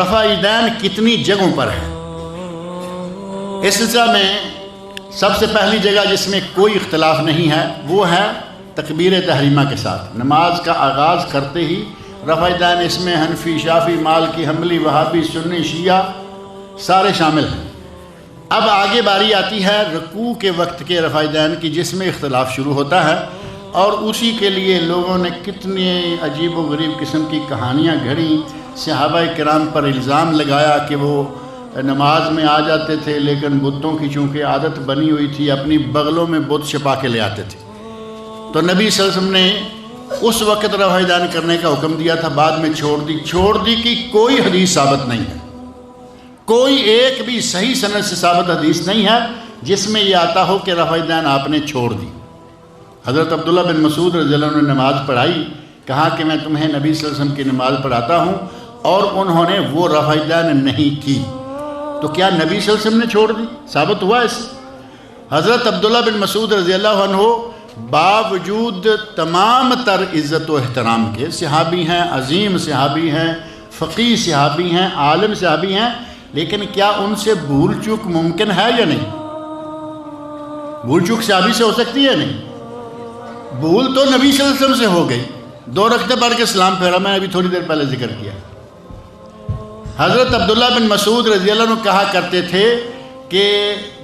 رفع یدین کتنی جگہوں پر ہے؟ اس سلسلہ میں سب سے پہلی جگہ جس میں کوئی اختلاف نہیں ہے وہ ہے تکبیر تحریمہ کے ساتھ نماز کا آغاز کرتے ہی رفع یدین، اس میں حنفی، شافعی، مالکی، حنبلی، وہابی، سنی، شیعہ سارے شامل ہیں۔ اب آگے باری آتی ہے رکوع کے وقت کے رفع یدین کی، جس میں اختلاف شروع ہوتا ہے، اور اسی کے لیے لوگوں نے کتنے عجیب و غریب قسم کی کہانیاں گھڑیں، صحابہ کرام پر الزام لگایا کہ وہ نماز میں آ جاتے تھے لیکن بتوں کی چونکہ عادت بنی ہوئی تھی اپنی بغلوں میں بت چھپا کے لے آتے تھے، تو نبی صلی اللہ علیہ وسلم نے اس وقت رفع یدین کرنے کا حکم دیا تھا، بعد میں چھوڑ دی کہ کوئی حدیث ثابت نہیں ہے، کوئی ایک بھی صحیح سند سے ثابت حدیث نہیں ہے جس میں یہ آتا ہو کہ رفع یدین آپ نے چھوڑ دی۔ حضرت عبداللہ بن مسعود رضی اللہ عنہ نے نماز پڑھائی، کہا کہ میں تمہیں نبی صلی اللہ علیہ وسلم کی نماز پڑھاتا ہوں، اور انہوں نے وہ رفع یدین نہیں کی، تو کیا نبی صلی اللہ علیہ وسلم نے چھوڑ دی؟ ثابت ہوا اس سے؟ حضرت عبداللہ بن مسعود رضی اللہ عنہ باوجود تمام تر عزت و احترام کے صحابی ہیں، عظیم صحابی ہیں، فقیہ صحابی ہیں، عالم صحابی ہیں، لیکن کیا ان سے بھول چوک ممکن ہے یا نہیں؟ بھول چوک صحابی سے ہو سکتی ہے نہیں؟ بھول تو نبی صلی اللہ علیہ وسلم سے ہو گئی، 2 رکعتیں پڑھ کے سلام پھیرا، میں نے ابھی تھوڑی دیر پہلے ذکر کیا۔ حضرت عبداللہ بن مسعود رضی اللہ عنہ کہا کرتے تھے کہ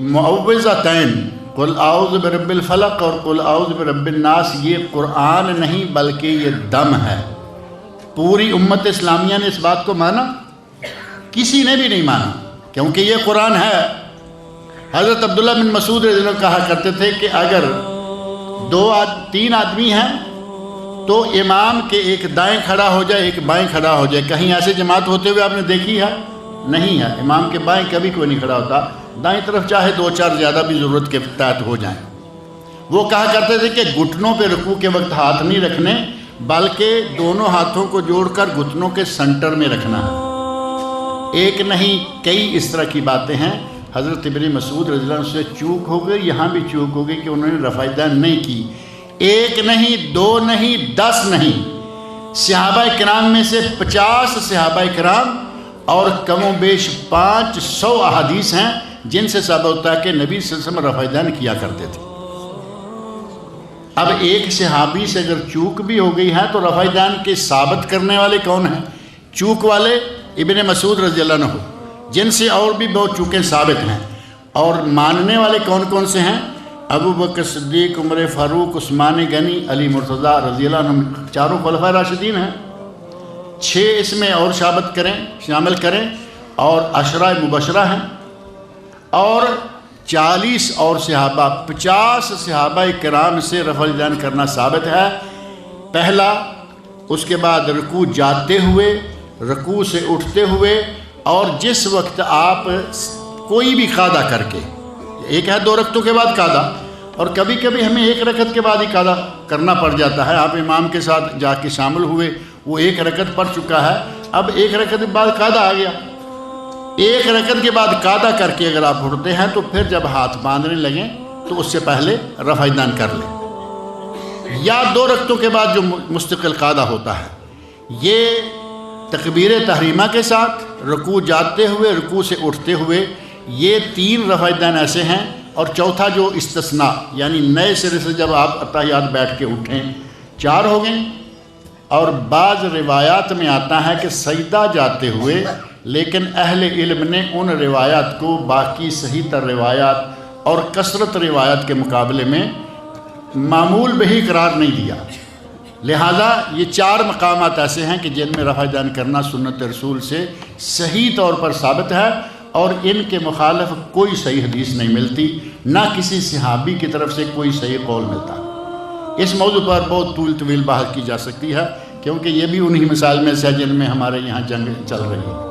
معوذتین قل اعوذ برب الفلق اور قل اعوذ برب الناس یہ قرآن نہیں بلکہ یہ دم ہے۔ پوری امت اسلامیہ نے اس بات کو مانا؟ کسی نے بھی نہیں مانا، کیونکہ یہ قرآن ہے۔ حضرت عبداللہ بن مسعود رضی اللہ عنہ کہا کرتے تھے کہ اگر 3 آدمی ہیں تو امام کے ایک دائیں کھڑا ہو جائے ایک بائیں کھڑا ہو جائے، کہیں ایسے جماعت ہوتے ہوئے آپ نے دیکھی ہے؟ نہیں ہے، امام کے بائیں کبھی کوئی نہیں کھڑا ہوتا، دائیں طرف چاہے 2-4 زیادہ بھی ضرورت کے تحت ہو جائیں۔ وہ کہا کرتے تھے کہ گھٹنوں پہ رکوع کے وقت ہاتھ نہیں رکھنے بلکہ دونوں ہاتھوں کو جوڑ کر گھٹنوں کے سنٹر میں رکھنا ہے۔ ایک نہیں کئی اس طرح کی باتیں ہیں۔ حضرت ابن مسعود رضی اللہ عنہ سے چوک ہو گئی، یہاں بھی چوک ہو گئی کہ انہوں نے رفع یدین نہیں کی۔ 1 نہیں 2 نہیں 10 نہیں، صحابہ کرام میں سے 50 صحابہ کرام اور کم و بیش 500 احادیث ہیں جن سے ثابت ہوتا ہے کہ نبی صلی اللہ علیہ وسلم رفع یدین کیا کرتے تھے۔ اب ایک صحابی سے اگر چوک بھی ہو گئی ہے تو رفع یدین کے ثابت کرنے والے کون ہیں؟ چوک والے ابن مسعود رضی اللہ عنہ، جن سے اور بھی بہت چوکیں ثابت ہیں، اور ماننے والے کون کون سے ہیں؟ ابو بکر صدیق، عمر فاروق، عثمان غنی، علی مرتضیٰ رضی اللہ عنہ، 4 خلفائے راشدین ہیں۔ 6 اس میں اور شامل کریں اور 10 مبشرہ ہیں، اور 40 اور صحابہ، 50 صحابہ کرام سے رفع یدین کرنا ثابت ہے۔ پہلا، اس کے بعد رکوع جاتے ہوئے، رکوع سے اٹھتے ہوئے، اور جس وقت آپ کوئی بھی قاعدہ کر کے، ایک ہے 2 رکعتوں کے بعد قاعدہ، اور کبھی کبھی ہمیں 1 رکعت کے بعد ہی قاعدہ کرنا پڑ جاتا ہے۔ آپ امام کے ساتھ جا کے شامل ہوئے، وہ 1 رکعت پڑھ چکا ہے، اب 1 رکعت کے بعد قاعدہ آ گیا، 1 رکعت کے بعد قاعدہ کر کے اگر آپ اٹھتے ہیں تو پھر جب ہاتھ باندھنے لگیں تو اس سے پہلے رفع یدین کر لیں، یا 2 رکعتوں کے بعد جو مستقل قاعدہ ہوتا ہے۔ یہ تکبیر تحریمہ کے ساتھ، رکوع جاتے ہوئے، رکوع سے اٹھتے ہوئے، یہ 3 رفع یدین ایسے ہیں، اور چوتھا جو استثناء یعنی نئے سرے سے جب آپ اتحیات بیٹھ کے اٹھیں، 4 ہو گئے۔ اور بعض روایات میں آتا ہے کہ سجدہ جاتے ہوئے، لیکن اہل علم نے ان روایات کو باقی صحیح تر روایات اور کثرت روایات کے مقابلے میں معمول بہی قرار نہیں دیا، لہذا یہ 4 مقامات ایسے ہیں کہ جن میں رفع یدین کرنا سنت رسول سے صحیح طور پر ثابت ہے، اور ان کے مخالف کوئی صحیح حدیث نہیں ملتی، نہ کسی صحابی کی طرف سے کوئی صحیح قول ملتا۔ اس موضوع پر بہت طویل بحث کی جا سکتی ہے، کیونکہ یہ بھی انہی مسائل میں سے ہے جن میں ہمارے یہاں جنگ چل رہی ہے۔